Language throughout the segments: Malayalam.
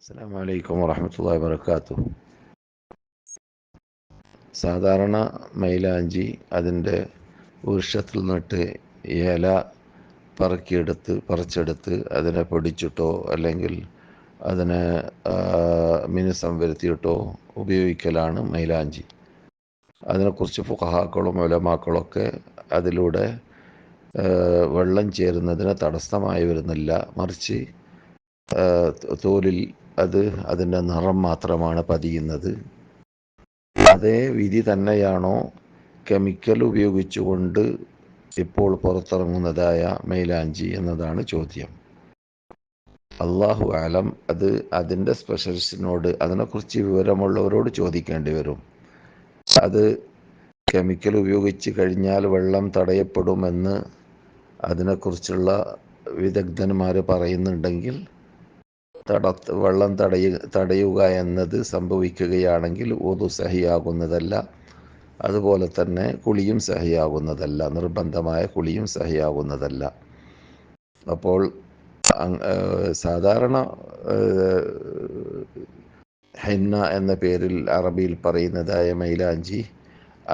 അസ്സലാമു അലൈക്കും വറഹ്മത്തുള്ളാഹി വബറകാതുഹു. സാധാരണ മൈലാഞ്ചി അതിൻ്റെ വൃക്ഷത്തിൽ നിന്നിട്ട് ഇല പറിച്ചെടുത്ത് അതിനെ പൊടിച്ചിട്ടോ അല്ലെങ്കിൽ അതിനെ മിനുസം വരുത്തിയിട്ടോ ഉപയോഗിക്കലാണ് മൈലാഞ്ചി. അതിനെക്കുറിച്ച് ഫുഖഹാക്കളും ഉലമാക്കളൊക്കെ അതിലൂടെ വെള്ളം ചേരുന്നതിന് തടസ്സമായി വരുന്നില്ല, മറിച്ച് തോലിൽ അതിൻ്റെ നിറം മാത്രമാണ് പതിയുന്നത്. അതേ വിധി തന്നെയാണോ കെമിക്കൽ ഉപയോഗിച്ചുകൊണ്ട് ഇപ്പോൾ പുറത്തിറങ്ങുന്നതായ മൈലാഞ്ചി എന്നതാണ് ചോദ്യം. അല്ലാഹു അലം. അതിൻ്റെ സ്പെഷ്യലിസ്റ്റിനോട്, അതിനെക്കുറിച്ച് വിവരമുള്ളവരോട് ചോദിക്കേണ്ടി വരും. അത് കെമിക്കൽ ഉപയോഗിച്ച് കഴിഞ്ഞാൽ വെള്ളം തടയപ്പെടുമെന്ന് അതിനെക്കുറിച്ചുള്ള വിദഗ്ധന്മാർ പറയുന്നുണ്ടെങ്കിൽ വെള്ളം തടയുക എന്നത് സംഭവിക്കുകയാണെങ്കിൽ wudu സഹിയാകുന്നതല്ല. അതുപോലെ തന്നെ കുളിയും സഹിയാകുന്നതല്ല, നിർബന്ധമായ കുളിയും സഹിയാകുന്നതല്ല. അപ്പോൾ സാധാരണ ഹെന്ന എന്ന പേരിൽ അറബിയിൽ പറയുന്നതായ മൈലാഞ്ചി,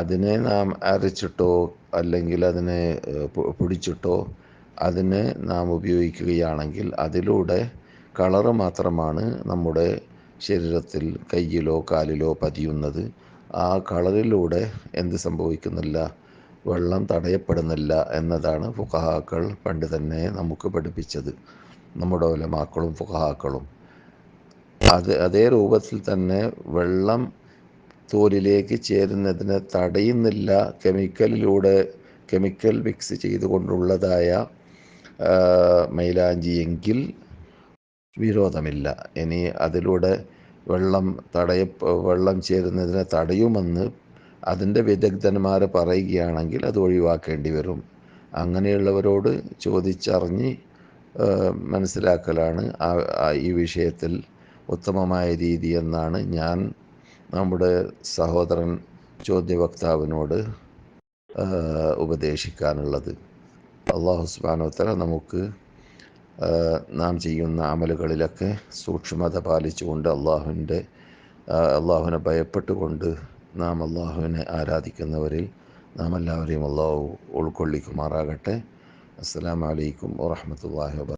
അതിനെ നാം അരച്ചിട്ടോ അല്ലെങ്കിൽ അതിനെ പൊടിച്ചിട്ടോ അതിനെ നാം ഉപയോഗിക്കുകയാണെങ്കിൽ അതിലൂടെ കളറ് മാത്രമാണ് നമ്മുടെ ശരീരത്തിൽ, കയ്യിലോ കാലിലോ പതിയുന്നത്. ആ കളറിലൂടെ എന്ത് സംഭവിക്കുന്നില്ല? വെള്ളം തടയപ്പെടുന്നില്ല എന്നതാണ് ഫുഖഹാക്കൾ പണ്ട് തന്നെ നമുക്ക് പഠിപ്പിച്ചത്, നമ്മുടെ ഉലമാക്കളും ഫുഖഹാക്കളും. അതേ രൂപത്തിൽ തന്നെ വെള്ളം തോലിലേക്ക് ചേരുന്നതിനെ തടയുന്നില്ല കെമിക്കൽ മിക്സ് ചെയ്തുകൊണ്ടുള്ളതായ മൈലാഞ്ചി എങ്കിൽ വിരോധമില്ല. ഇനി അതിലൂടെ വെള്ളം ചേരുന്നതിനെ തടയുമെന്ന് അതിൻ്റെ വിദഗ്ധന്മാർ പറയുകയാണെങ്കിൽ അത് ഒഴിവാക്കേണ്ടി വരും. അങ്ങനെയുള്ളവരോട് ചോദിച്ചറിഞ്ഞ് മനസ്സിലാക്കലാണ് ഈ വിഷയത്തിൽ ഉത്തമമായ രീതി എന്നാണ് ഞാൻ നമ്മുടെ സഹോദരൻ ചോദ്യവക്താവിനോട് ഉപദേശിക്കാനുള്ളത്. അല്ലാഹു സുബ്ഹാനഹു വ തആല നമുക്ക് നാം ചെയ്യുന്ന അമലുകളിലൊക്കെ സൂക്ഷ്മത പാലിച്ചുകൊണ്ട് അള്ളാഹുവിനെ ഭയപ്പെട്ടുകൊണ്ട് നാം അള്ളാഹുവിനെ ആരാധിക്കുന്നവരിൽ നാം എല്ലാവരെയും അള്ളാഹു ഉൾക്കൊള്ളിക്കുമാറാകട്ടെ. അസ്സലാമു അലൈക്കും വറഹ്മത്തുള്ളാഹി വബറകാതുഹു.